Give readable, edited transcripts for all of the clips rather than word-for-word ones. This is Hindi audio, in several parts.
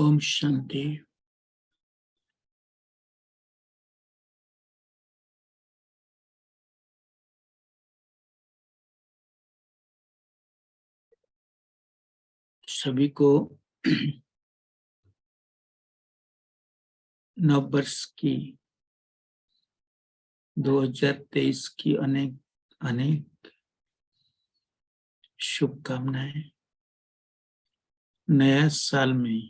ओम शांति। सभी को नव वर्ष की 2023 की अनेक अनेक शुभकामनाएं। नया साल में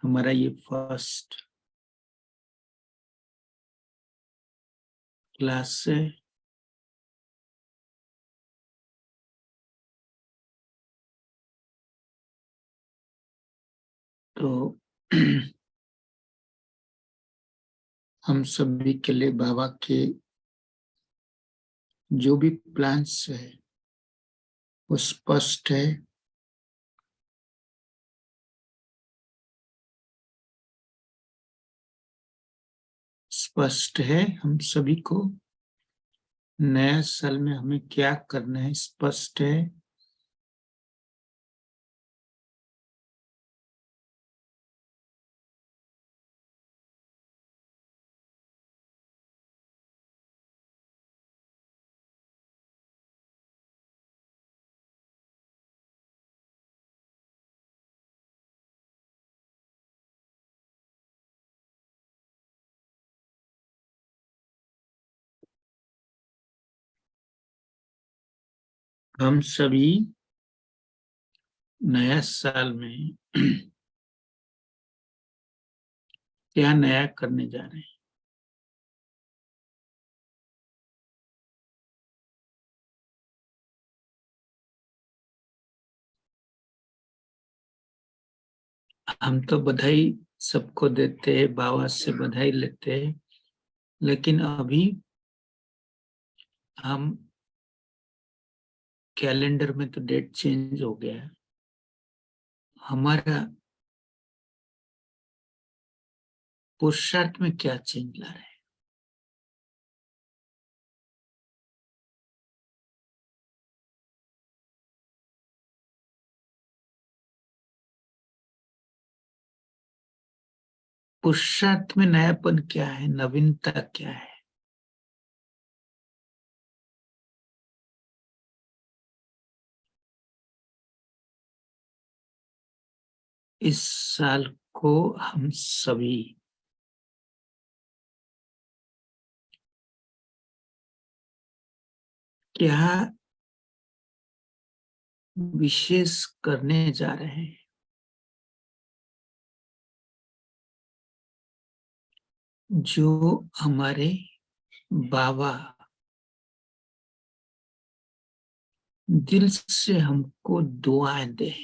हमारा ये फर्स्ट क्लास है। तो हम सभी के लिए बाबा के जो भी प्लान्स है वो स्पष्ट है। स्पष्ट है हम सभी को नया साल में हमें क्या करना है, स्पष्ट है। हम सभी नया साल में क्या नया करने जा रहे हैं। हम तो बधाई सबको देते हैं, बाबा से बधाई लेते हैं, लेकिन अभी हम कैलेंडर में तो डेट चेंज हो गया है। हमारा पुरुषार्थ में क्या चेंज ला रहे हैं? पुरुषार्थ में नयापन क्या है, नवीनता क्या है? इस साल को हम सभी क्या विशेष करने जा रहे हैं, जो हमारे बाबा दिल से हमको दुआएं दे।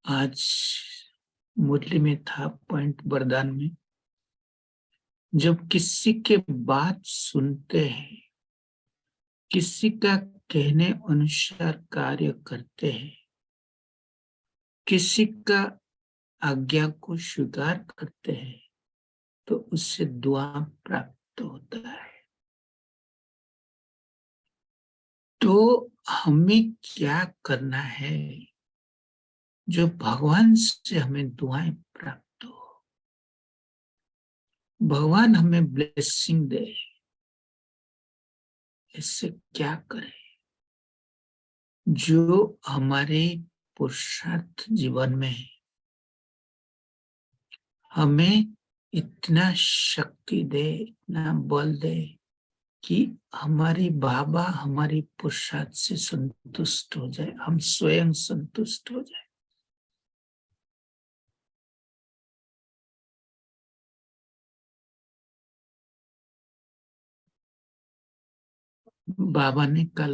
आज मुरली में था पॉइंट वरदान में, जब किसी के बात सुनते हैं, किसी का कहने अनुसार कार्य करते हैं, किसी का आज्ञा को स्वीकार करते हैं, तो उससे दुआ प्राप्त होता है। तो हमें क्या करना है जो भगवान से हमें दुआएं प्राप्त हो, भगवान हमें ब्लेसिंग दे। इससे क्या करें जो हमारे पुरुषार्थ जीवन में हमें इतना शक्ति दे, इतना बल दे कि हमारी बाबा हमारी पुरुषार्थ से संतुष्ट हो जाए, हम स्वयं संतुष्ट हो जाए। बाबा ने कल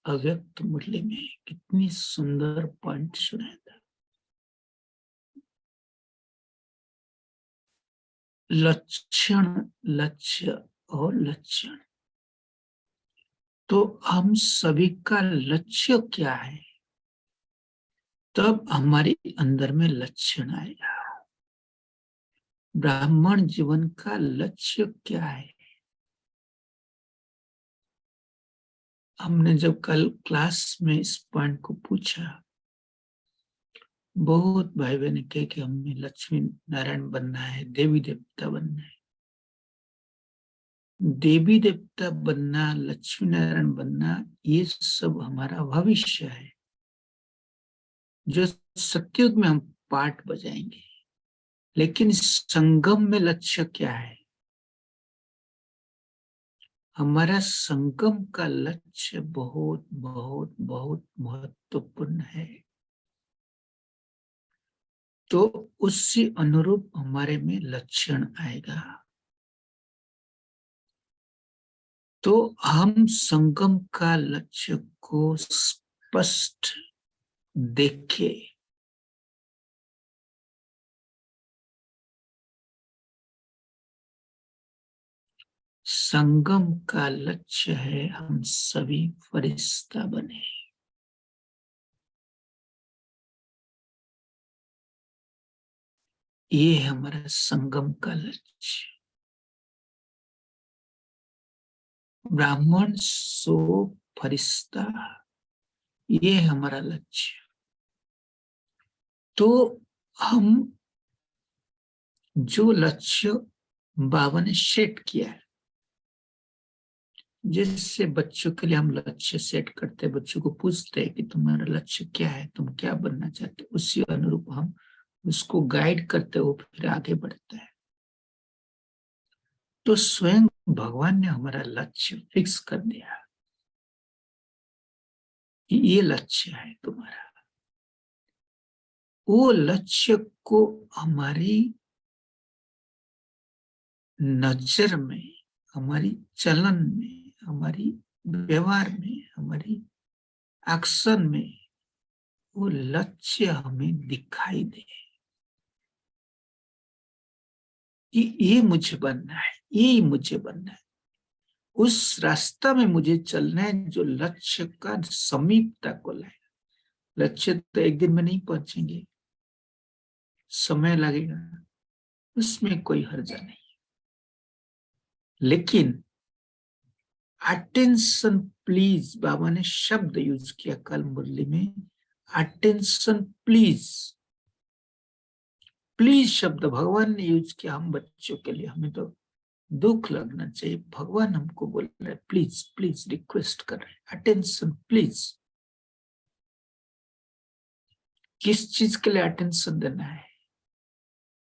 अव्यक्त मुरली में कितनी सुंदर पॉइंट सुनाया था। लक्षण, लक्ष्य और लक्षण। तो हम सभी का लक्ष्य क्या है, तब हमारे अंदर में लक्षण आएगा। ब्राह्मण जीवन का लक्ष्य क्या है? हमने जब कल क्लास में इस पॉइंट को पूछा, बहुत भाई बहन कहे कि हमें लक्ष्मी नारायण बनना है, देवी देवता बनना है। देवी देवता बनना, लक्ष्मी नारायण बनना, ये सब हमारा भविष्य है, जो सत्युग में हम पाठ बजाएंगे। लेकिन संगम में लक्ष्य क्या है? हमारा संगम का लक्ष्य बहुत बहुत बहुत महत्वपूर्ण है। तो उससे अनुरूप हमारे में लक्षण आएगा। तो हम संगम का लक्ष्य को स्पष्ट देखे। संगम का लक्ष्य है हम सभी फरिश्ता बने। ये हमारा संगम का लक्ष्य। ब्राह्मण सो फरिश्ता, ये हमारा लक्ष्य। तो हम जो लक्ष्य बाबा ने सेट किया है, जिससे बच्चों के लिए हम लक्ष्य सेट करते हैं, बच्चों को पूछते हैं कि तुम्हारा लक्ष्य क्या है, तुम क्या बनना चाहते हो, उसी अनुरूप हम उसको गाइड करते हो, फिर आगे बढ़ता है। तो स्वयं भगवान ने हमारा लक्ष्य फिक्स कर दिया कि ये लक्ष्य है तुम्हारा। वो लक्ष्य को हमारी नजर में, हमारी चलन में, हमारी व्यवहार में, हमारी एक्शन में वो लक्ष्य हमें दिखाई दे कि ये मुझे बनना है, ये मुझे बनना है। उस रास्ता में मुझे चलना है जो लक्ष्य का समीपता को लाए। लक्ष्य तो एक दिन में नहीं पहुंचेंगे, समय लगेगा, उसमें कोई हर्जा नहीं। लेकिन अटेंशन प्लीज, बाबा ने शब्द यूज किया कल मुरली में, अटेंशन प्लीज। प्लीज शब्द भगवान ने यूज किया हम बच्चों के लिए। हमें तो दुख लगना चाहिए, भगवान हमको बोल रहे हैं प्लीज प्लीज, रिक्वेस्ट कर रहे हैं, अटेंशन प्लीज। किस चीज के लिए अटेंशन देना है?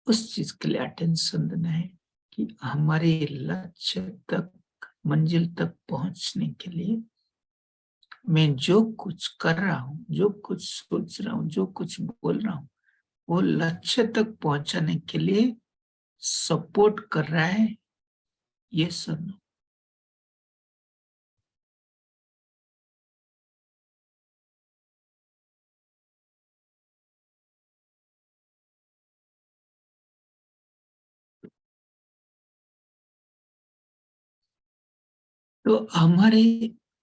उस चीज के लिए अटेंशन देना है कि हमारे लक्ष्य तक, मंजिल तक पहुंचने के लिए मैं जो कुछ कर रहा हूं, जो कुछ सोच रहा हूं, जो कुछ बोल रहा हूं, वो लक्ष्य तक पहुंचाने के लिए सपोर्ट कर रहा है, ये सुनो। तो हमारे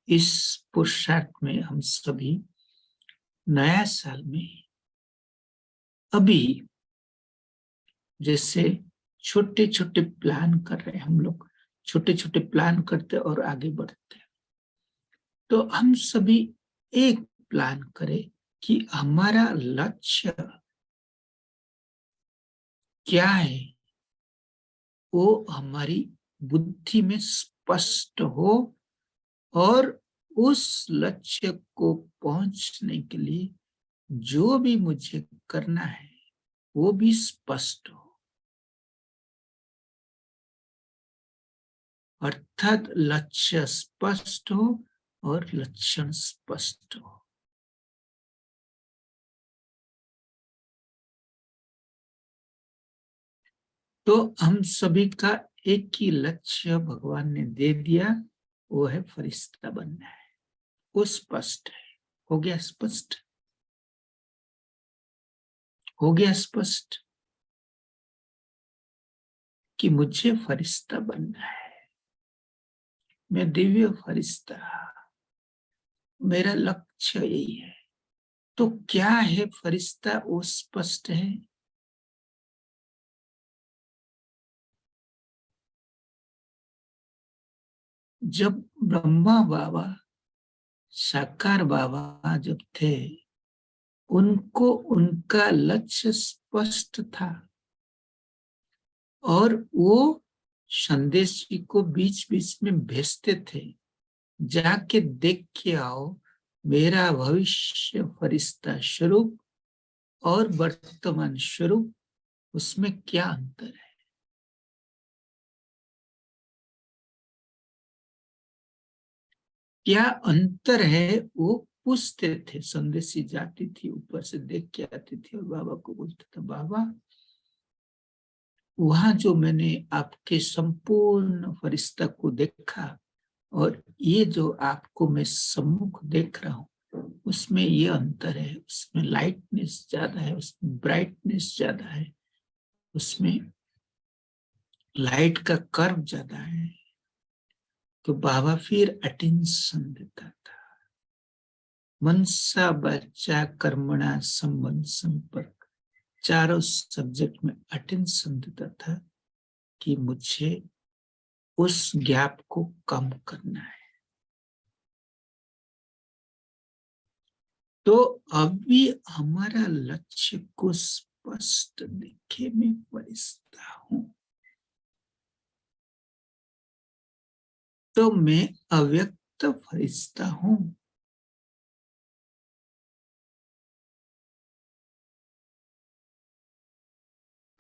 इस पुरुषार्थ में हम सभी नया साल में अभी जैसे छोटे छोटे प्लान कर रहे हैं, हम लोग छोटे छोटे प्लान करते और आगे बढ़ते हैं। तो हम सभी एक प्लान करें कि हमारा लक्ष्य क्या है, वो हमारी बुद्धि में स्पष्ट हो, और उस लक्ष्य को पहुंचने के लिए जो भी मुझे करना है वो भी स्पष्ट हो। अर्थात लक्ष्य स्पष्ट हो और लक्षण स्पष्ट हो। तो हम सभी का एक ही लक्ष्य भगवान ने दे दिया, वो है फरिश्ता बनना है। वो स्पष्ट है। हो गया स्पष्ट? हो गया स्पष्ट कि मुझे फरिश्ता बनना है। मैं दिव्य फरिश्ता, मेरा लक्ष्य यही है। तो क्या है फरिश्ता, वो स्पष्ट है। जब ब्रह्मा बाबा, साकार बाबा जब थे, उनको उनका लक्ष्य स्पष्ट था और वो संदेश जी को बीच बीच में भेजते थे, जाके देख के आओ मेरा भविष्य फरिश्ता स्वरूप और वर्तमान स्वरूप, उसमें क्या अंतर है। क्या अंतर है वो पूछते थे। संदेशी जाती थी, ऊपर से देख के आती थी और बाबा को बोलता था, बाबा वहां जो मैंने आपके संपूर्ण फरिश्ता को देखा और ये जो आपको मैं सम्मुख देख रहा हूँ, उसमें ये अंतर है। उसमें लाइटनेस ज्यादा है, उसमें ब्राइटनेस ज्यादा है, उसमें लाइट का कर्व ज्यादा है। तो बाबा फिर अटेंशन देता था। मनसा बच्चा कर्मणा संबंध संपर्क, चारों सब्जेक्ट में अटेंशन देता था कि मुझे उस गैप को कम करना है। तो अभी हमारा लक्ष्य को स्पष्ट देखे मैं फरिश्ता हूं, तो मैं अव्यक्त फरिश्ता हूं।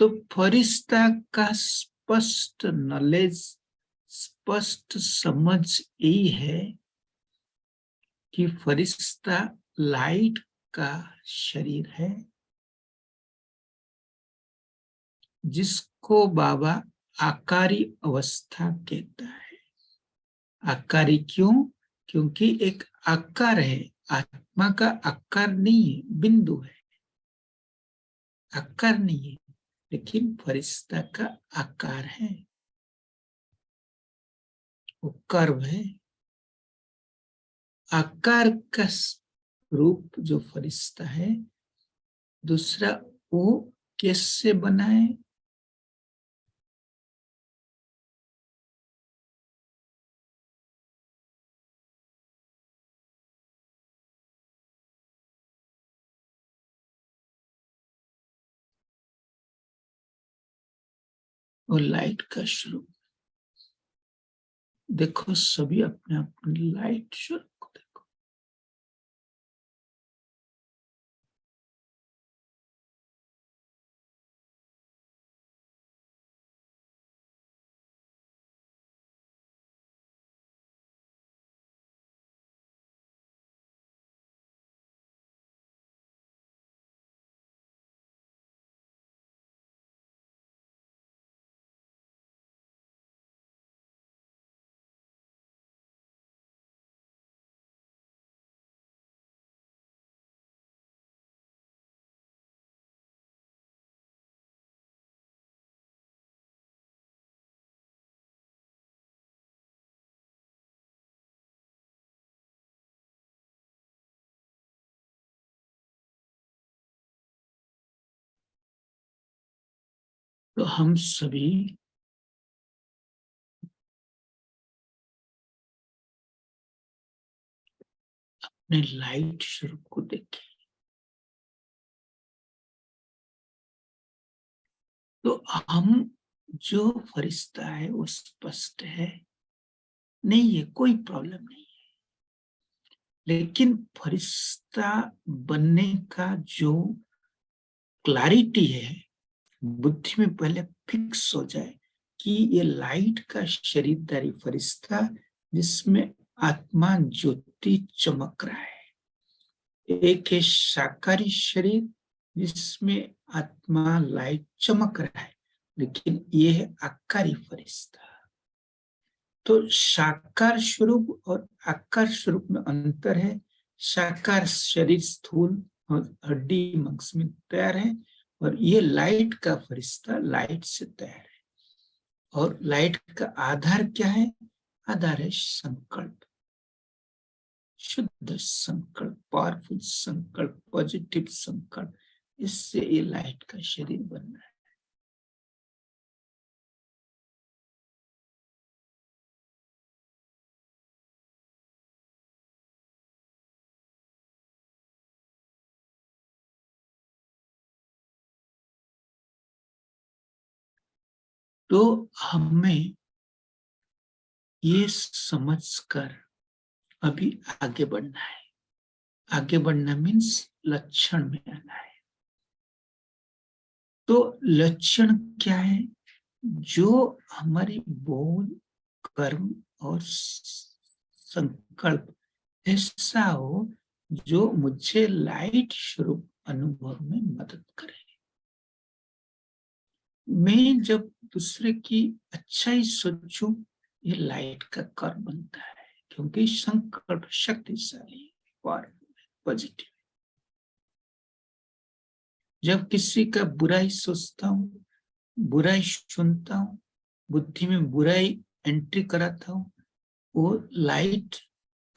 तो फरिश्ता का स्पष्ट नॉलेज, स्पष्ट समझ यही है कि फरिश्ता लाइट का शरीर है, जिसको बाबा आकारी अवस्था कहता है। आकारी क्यों? क्योंकि एक आकार है, आत्मा का आकार नहीं है, बिंदु है, आकार नहीं है। लेकिन फरिश्ता का आकार है, वो कर्व है। आकार का रूप जो फरिश्ता है, दूसरा वो कैसे बना है? वो लाइट का स्वरूप। देखो सभी अपने अपने लाइट स्वरूप को देखो। तो हम सभी अपने लाइट स्वरूप को देखें। तो हम जो फरिश्ता है वो स्पष्ट है, नहीं है, कोई प्रॉब्लम नहीं है। लेकिन फरिश्ता बनने का जो क्लैरिटी है, बुद्धि में पहले फिक्स हो जाए कि ये लाइट का शरीरधारी फरिश्ता, जिसमें आत्मा ज्योति चमक रहा है। एक है साकारी शरीर, जिसमें आत्मा लाइट चमक रहा है, लेकिन ये है आकारी फरिश्ता। तो साकार स्वरूप और आकार स्वरूप में अंतर है। साकार शरीर स्थूल और हड्डी मांस में तैयार है, और ये लाइट का फरिश्ता लाइट से तैयार है। और लाइट का आधार क्या है? आधार है संकल्प। शुद्ध संकल्प, पावरफुल संकल्प, पॉजिटिव संकल्प, इससे ये लाइट का शरीर बन रहा है। तो हमें ये समझकर अभी आगे बढ़ना है। आगे बढ़ना मीन्स लक्षण में आना है। तो लक्षण क्या है? जो हमारे बोल, कर्म और संकल्प ऐसा हो जो मुझे लाइट स्वरूप अनुभव में मदद करे। मैं जब दूसरे की अच्छाई सोचूं, ये लाइट का कर्म बनता है, क्योंकि संकल्प शक्तिशाली है, पॉजिटिव। जब किसी का बुराई सोचता हूं, बुराई सुनता हूं, बुद्धि में बुराई एंट्री कराता हूं, वो लाइट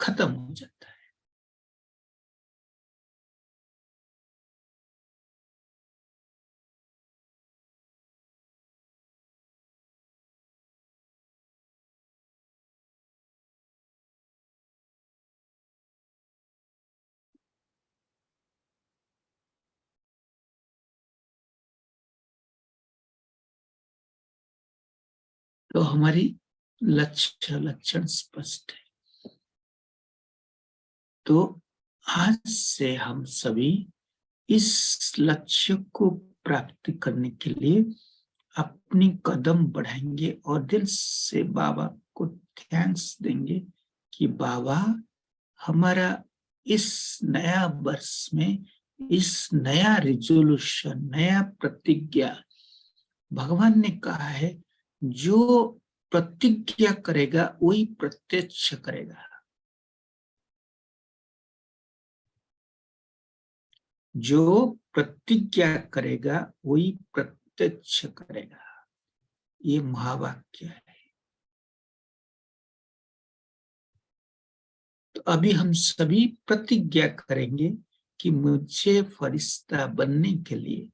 खत्म हो जाता है। तो हमारी लक्षण स्पष्ट है। तो आज से हम सभी इस लक्ष्य को प्राप्त करने के लिए अपनी कदम बढ़ाएंगे और दिल से बाबा को थैंक्स देंगे कि बाबा, हमारा इस नया वर्ष में इस नया रिजोल्यूशन, नया प्रतिज्ञा, भगवान ने कहा है जो प्रतिज्ञा करेगा वही प्रत्यक्ष करेगा। जो प्रतिज्ञा करेगा वही प्रत्यक्ष करेगा, ये महावाक्य है। तो अभी हम सभी प्रतिज्ञा करेंगे कि मुझे फरिश्ता बनने के लिए,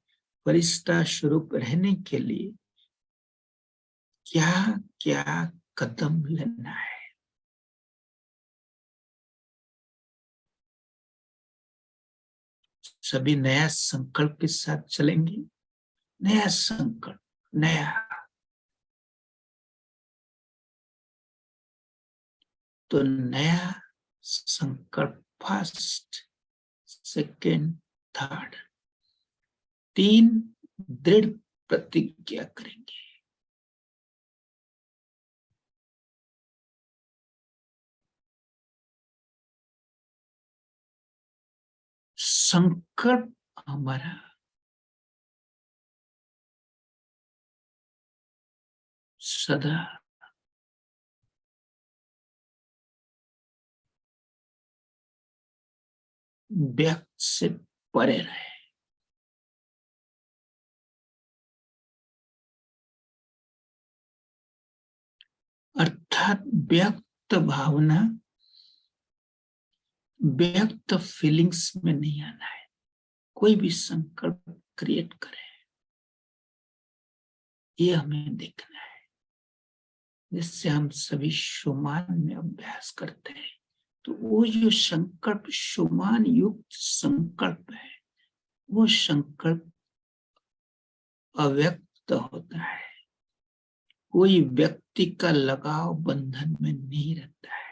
फरिश्ता स्वरूप रहने के लिए क्या क्या कदम लेना है। सभी नया संकल्प के साथ चलेंगे। नया संकल्प, नया। तो नया संकल्प, फर्स्ट, सेकेंड, थर्ड, 3 दृढ़ प्रतिज्ञा करेंगे। संकल्प हमारा सदा व्यक्त से परे रहे। अर्थात व्यक्त भावना, व्यक्त फीलिंग्स में नहीं आना है। कोई भी संकल्प क्रिएट करे, ये हमें देखना है। जिससे हम सभी शुमान में अभ्यास करते हैं, तो वो जो संकल्प शुमान युक्त संकल्प है, वो संकल्प अव्यक्त होता है। कोई व्यक्ति का लगाव बंधन में नहीं रहता है।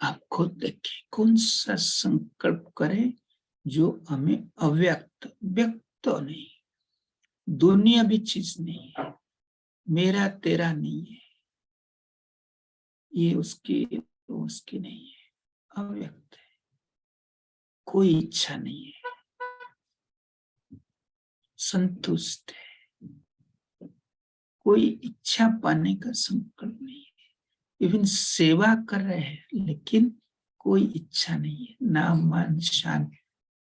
आप खुद देखिए कौन सा संकल्प करें जो हमें अव्यक्त, व्यक्त तो नहीं, दुनिया भी चीज नहीं है, मेरा तेरा नहीं है, ये उसकी उसकी नहीं है, अव्यक्त है। कोई इच्छा नहीं है, संतुष्ट है। कोई इच्छा पाने का संकल्प नहीं है, इवन सेवा कर रहे हैं लेकिन कोई इच्छा नहीं है, नाम मान शान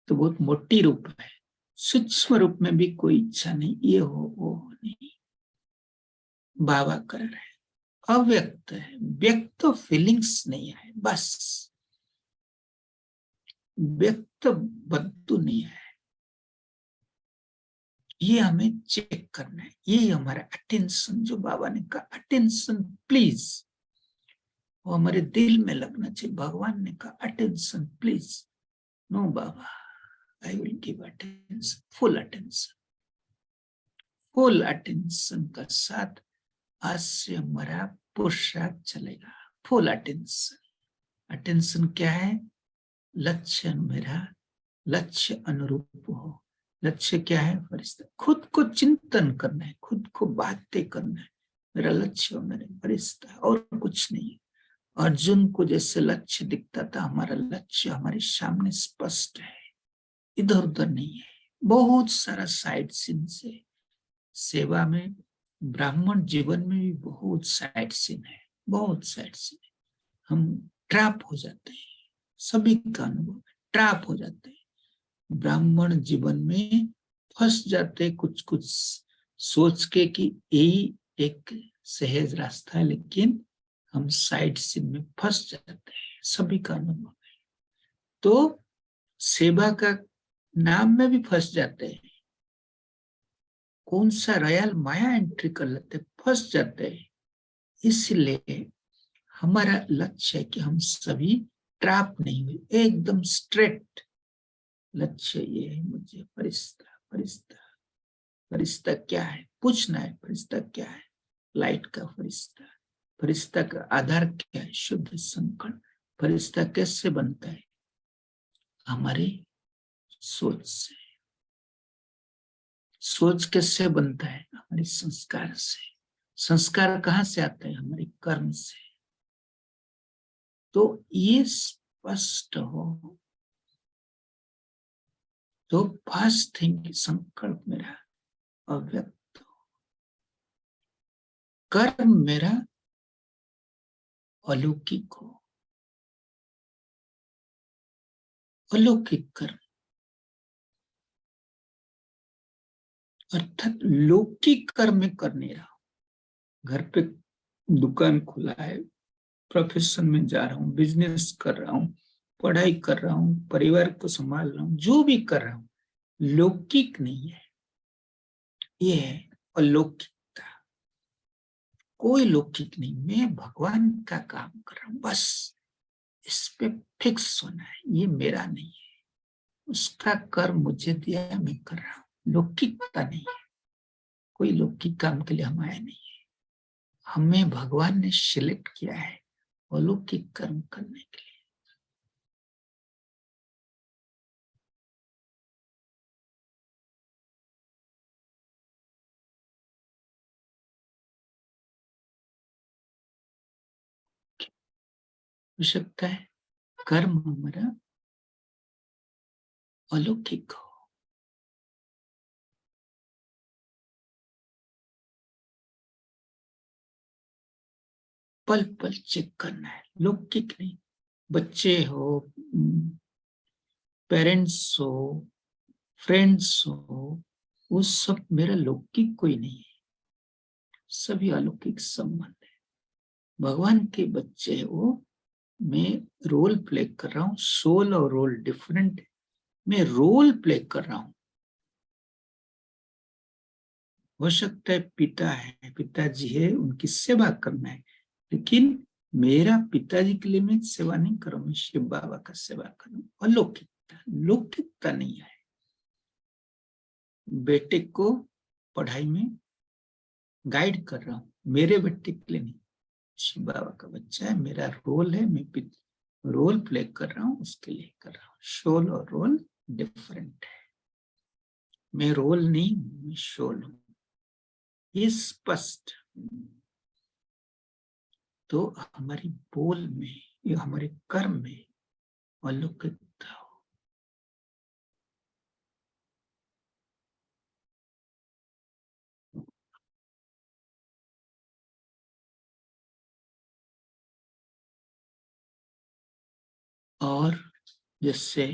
तो बहुत मोटी रूप है, सूक्ष्म रूप में भी कोई इच्छा नहीं, ये हो वो नहीं, बाबा कर रहे हैं, अव्यक्त है, व्यक्त तो फीलिंग्स नहीं है, बस व्यक्त बद्दू नहीं है, ये हमें चेक करना है, ये हमारा अटेंशन, जो बाबा ने कहा अटेंशन प्लीज, वो हमारे दिल में लगना चाहिए। भगवान ने कहा अटेंशन प्लीज, नो बाबा, I will give attention, full attention, full attention का साथ आज से हमारा पुरुषार्थ चलेगा, फुल अटेंशन। अटेंशन क्या है? लक्ष्य मेरा, लक्ष्य अनुरूप हो। लक्ष्य क्या है? फरिश्ता, खुद को चिंतन करना है, खुद को बातें करना है, मेरा लक्ष्य मेरे फरिश्ता, और कुछ नहीं। अर्जुन को जैसे लक्ष्य दिखता था, हमारा लक्ष्य हमारे सामने स्पष्ट है, इधर उधर नहीं है। बहुत सारा साइड सीन से सेवा में, ब्राह्मण जीवन में भी बहुत साइड सीन है, बहुत साइड सीन है। हम ट्रैप हो जाते हैं, सभी का अनुभव है, ट्रैप हो जाते हैं ब्राह्मण जीवन में, फंस जाते कुछ कुछ सोच के कि यही एक सहज रास्ता है, लेकिन हम साइड सीन में फंस जाते हैं, सभी का अनुभव है। तो सेवा का नाम में भी फंस जाते हैं, कौन सा रॉयल माया एंट्री कर लेते, फंस जाते हैं। इसलिए हमारा लक्ष्य है कि हम सभी ट्रैप नहीं हुए, एकदम स्ट्रेट लक्ष्य ये है, मुझे फरिश्ता, फरिश्ता, फरिश्ता क्या है पूछना है, फरिश्ता क्या है? लाइट का फरिश्ता। फरिश्ता का आधार क्या है? शुद्ध संकल्प। फरिश्ता कैसे बनता है? हमारी सोच से। सोच कैसे बनता है? हमारे संस्कार से। संस्कार कहाँ से आते हैं? हमारे कर्म से। तो ये स्पष्ट हो तो फर्स्ट थिंग, संकल्प मेरा अव्यक्त हो, कर्म मेरा अलौकिक हो, अलौकिक कर्म, अर्थात लौकिक कर्म में कर नहीं रहा हूं। घर पे दुकान खुला है, प्रोफेशन में जा रहा हूँ, बिजनेस कर रहा हूँ, पढ़ाई कर रहा हूँ, परिवार को संभाल रहा हूँ, जो भी कर रहा हूँ, लौकिक नहीं है, ये है अलौकिकता। कोई लौकिक नहीं, मैं भगवान का काम कर रहा हूँ, बस इस पे फिक्स होना है, ये मेरा नहीं है, उसका कर्म मुझे दिया, मैं कर रहा हूँ। लौकिकता नहीं है, कोई लौकिक काम के लिए हम आए नहीं है, हमें भगवान ने सिलेक्ट किया है अलौकिक कर्म करने के लिए। हो सकता है कर्म हमारा अलौकिक हो, पल पल चेक करना है, लौकिक नहीं। बच्चे हो, पेरेंट्स हो, फ्रेंड्स हो, वो सब मेरा लौकिक कोई नहीं है, सभी अलौकिक संबंध है। भगवान के बच्चे हो, मैं रोल प्ले कर रहा हूँ, सोल और रोल डिफरेंट है, मैं रोल प्ले कर रहा हूँ। हो सकता है पिता है, पिताजी है, उनकी सेवा करना है, लेकिन मेरा पिताजी के लिए मैं सेवा नहीं कर रहा हूँ, मैं शिव बाबा का सेवा कर रहा हूँ। अलौकिकता, लौकिकता नहीं है। बेटे को पढ़ाई में गाइड कर रहा हूँ, मेरे बेटे के लिए नहीं, शिव बाबा का बच्चा है, मेरा रोल है, मैं रोल प्ले कर रहा हूँ, उसके लिए कर रहा हूँ। शोल और रोल डिफरेंट है, मैं रोल नहीं, मैं शोल हूँ, ये स्पष्ट। तो हमारी बोल में या हमारे कर्म में अलौकिकता हो। और जैसे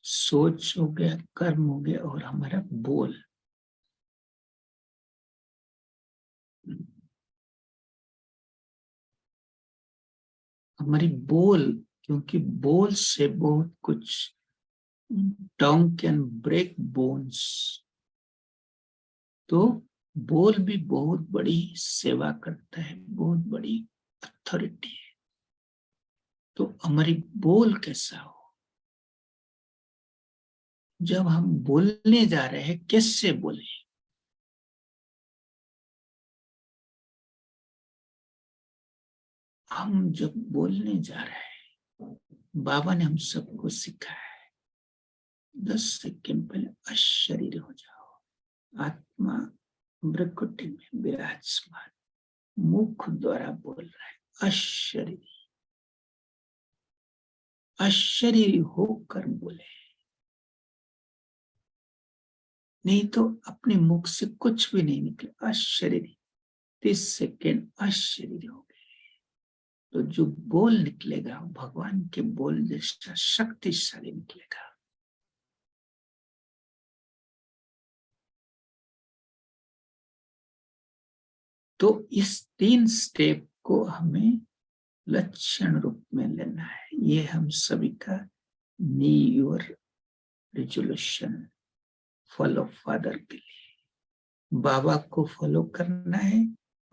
सोच हो गया, कर्म हो गया और हमारा बोल। हमारी बोल, क्योंकि बोल से बहुत कुछ, टंग कैन ब्रेक बोन्स, तो बोल भी बहुत बड़ी सेवा करता है, बहुत बड़ी अथॉरिटी है। तो हमारी बोल कैसा हो, जब हम बोलने जा रहे हैं कैसे बोले। हम जब बोलने जा रहे हैं, बाबा ने हम सबको सिखाया है, 10 सेकंड पहले अशरीर हो जाओ, आत्मा भ्रकुटी में विराजमान, मुख द्वारा बोल रहा है अशरीरी, अशरीरी होकर बोले। नहीं तो अपने मुख से कुछ भी नहीं निकले, अशरीरी। 30 सेकेंड अशरीरी हो गए, तो जो बोल निकलेगा भगवान के बोल जैसा शक्तिशाली निकलेगा। तो इस 3 स्टेप को हमें लक्षण रूप में लेना है। ये हम सभी का new year resolution follow father के लिए, बाबा को फॉलो करना है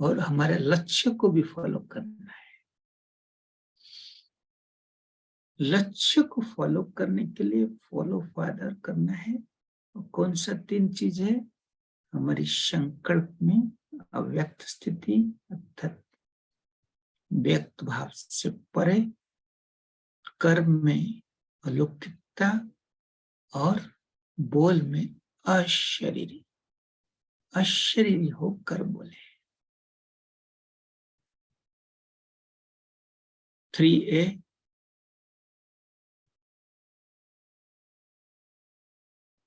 और हमारे लक्ष्य को भी फॉलो करना है। लक्ष्य को फॉलो करने के लिए फॉलो फादर करना है। और कौन सा 3 चीज है? हमारी संकल्प में अव्यक्त स्थिति अर्थात व्यक्त भाव से परे, कर्म में अलौकिकता और बोल में अशरीरी, अशरीरी होकर बोले। 3A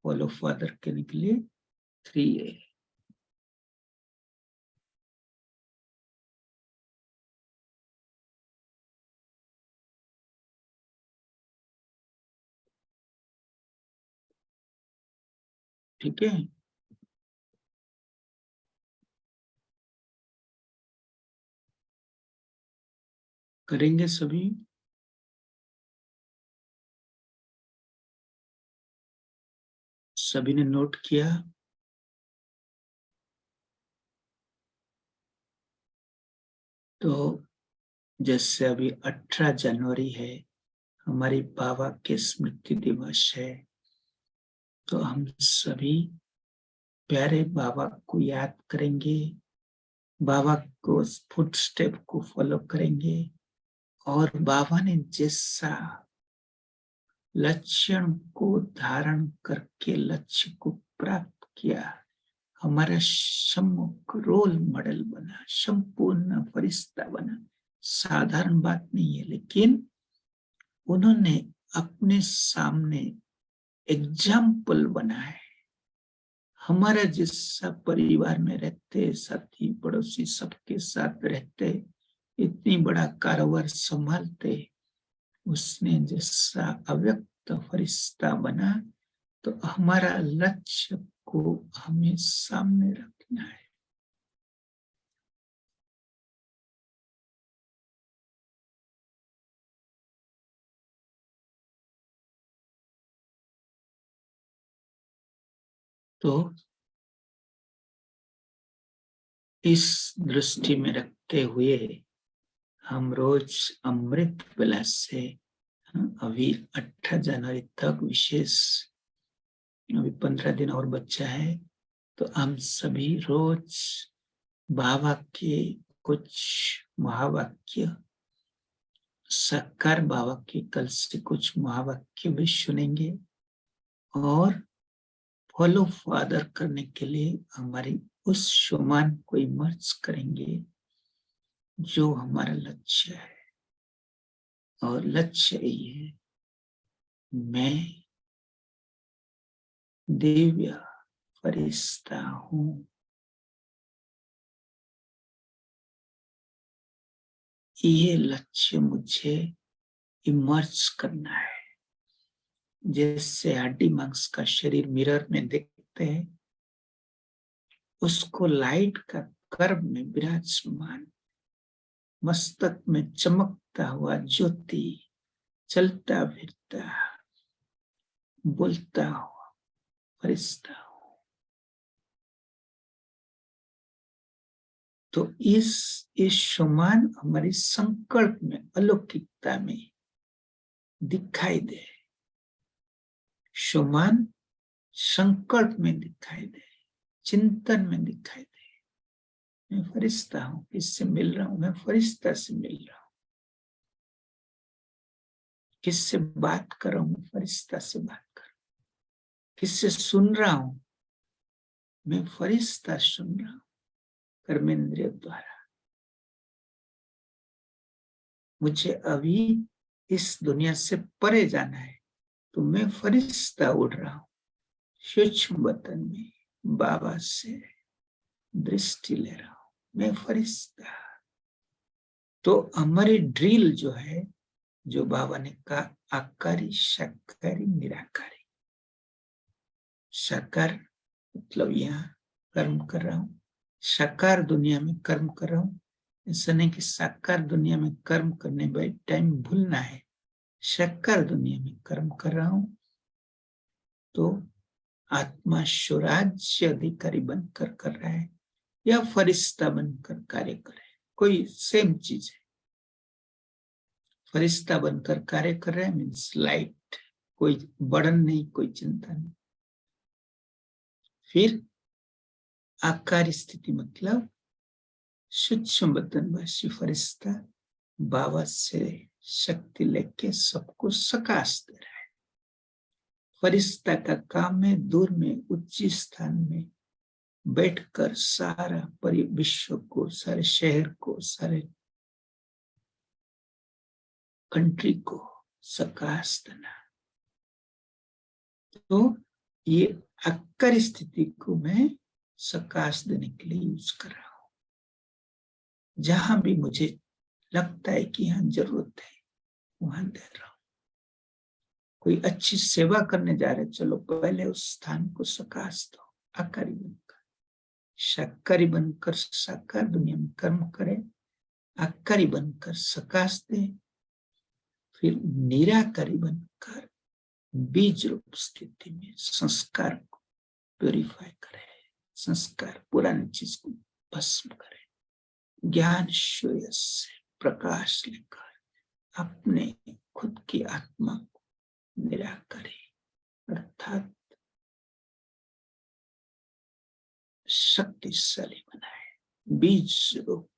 फॉलो फादर के लिए 3A। ठीक है, करेंगे सभी। सभी ने नोट किया? तो जैसे अभी 18 जनवरी है, हमारी बाबा के स्मृति दिवस है, तो हम सभी प्यारे बाबा को याद करेंगे, बाबा को फुट स्टेप को फॉलो करेंगे और बाबा ने जैसा लक्षण को धारण करके लक्ष्य को प्राप्त किया, हमारा सम्मुख रोल मॉडल बना, संपूर्ण फरिश्ता बना। साधारण बात नहीं है, लेकिन उन्होंने अपने सामने एग्जाम्पल बना है। हमारा जैसा परिवार में रहते, साथी पड़ोसी सबके साथ रहते, इतनी बड़ा कारोबार संभालते, उसने जैसा अव्यक्त फरिश्ता बना, तो हमारा लक्ष्य को हमें सामने रखना है। तो इस दृष्टि में रखते हुए हम रोज अमृत बेला से अभी 18 जनवरी तक विशेष, अभी 15 दिन और बच्चा है, तो हम सभी रोज बाबा के कुछ महावाक्य, साकार बाबा के कल से कुछ महावाक्य भी सुनेंगे और फॉलो फादर करने के लिए हमारी उस शुमान को इमर्ज करेंगे जो हमारा लक्ष्य है। और लक्ष्य यही है, मैं दिव्य फरिश्ता हूं। ये लक्ष्य मुझे इमर्ज करना है। जैसे हड्डी मांस का शरीर मिरर में देखते हैं, उसको लाइट का कर्व में विराजमान, मस्तक में चमकता हुआ ज्योति, चलता फिरता, बोलता हुआ फरिश्ता हो। तो इस समान हमारी संकल्प में, अलौकिकता में दिखाई दे, समान संकल्प में दिखाई दे, चिंतन में दिखाई दे। मैं फरिश्ता हूं, किससे मिल रहा हूं? मैं फरिश्ता से मिल रहा हूं। किससे बात कर रहा हूं? मैं फरिश्ता से बात कर रहा हूं। किससे सुन रहा हूं? मैं फरिश्ता सुन रहा हूं, कर्मेंद्रिय द्वारा। मुझे अभी इस दुनिया से परे जाना है, तो मैं फरिश्ता उड़ रहा हूं, सूक्ष्म वतन में बाबा से दृष्टि ले रहा हूं, मैं फरिश्ता। तो हमारी ड्रिल जो है, जो बाबा ने कहा, आकारी, साकारी, निराकारी। साकार मतलब यहाँ कर्म कर रहा हूं, साकार दुनिया में कर्म कर रहा हूं। ऐसा नहीं कि साकार दुनिया में कर्म करने बाय टाइम भूलना है। साकार दुनिया में कर्म कर रहा हूं, तो आत्मा स्वराज्य अधिकारी बनकर कर रहा है या फरिश्ता बनकर कार्य कर रहा है, कोई सेम चीज है। फरिश्ता बनकर कार्य कर रहा है मीन्स लाइट, कोई बर्डन नहीं, कोई चिंता नहीं। फिर आकार स्थिति मतलब सूक्ष्म बदनवासी फरिश्ता बाबा से शक्ति लेके सबको सकाश दे रहा है। फरिश्ता का काम है दूर में उच्च स्थान में बैठकर सारा विश्व को, सारे शहर को, सारे कंट्री को सकाश देना। तो ये आकार स्थिति को मैं सकाश देने के लिए यूज कर रहा हूं। जहां भी मुझे लगता है कि यहाँ जरूरत है, वहां दे रहा हूं। कोई अच्छी सेवा करने जा रहे, चलो पहले उस स्थान को सकाश दो। आकारी बनकर, साकारी बनकर साकार दुनिया में कर्म करे, आकारी बनकर सकाश दे, फिर निराकारी बनकर बीज रूप स्थिति में संस्कार को प्यूरिफाई करे, संस्कार पुरानी चीज को भस्म करे, ज्ञान सूर्य से प्रकाश लेकर अपने खुद की आत्मा को निराकारी अर्थात शक्तिशाली बनाए। बीज रूप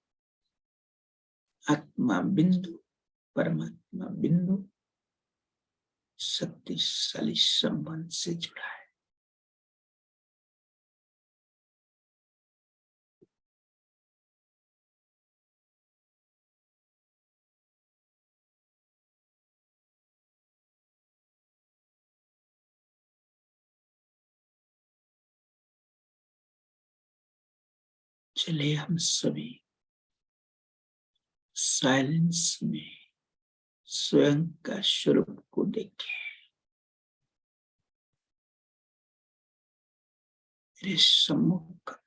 आत्मा बिंदु, परमात्मा बिंदु शक्तिशाली संबंध से जुड़ा है। चलिए हम सभी साइलेंस में स्वयं का स्वरूप को देखें। मेरे सम्मुख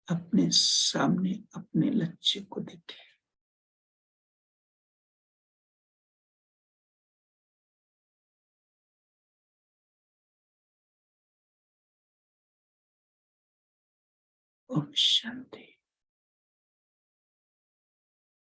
अपने सामने अपने लक्ष्य को देखें। ओम शांति।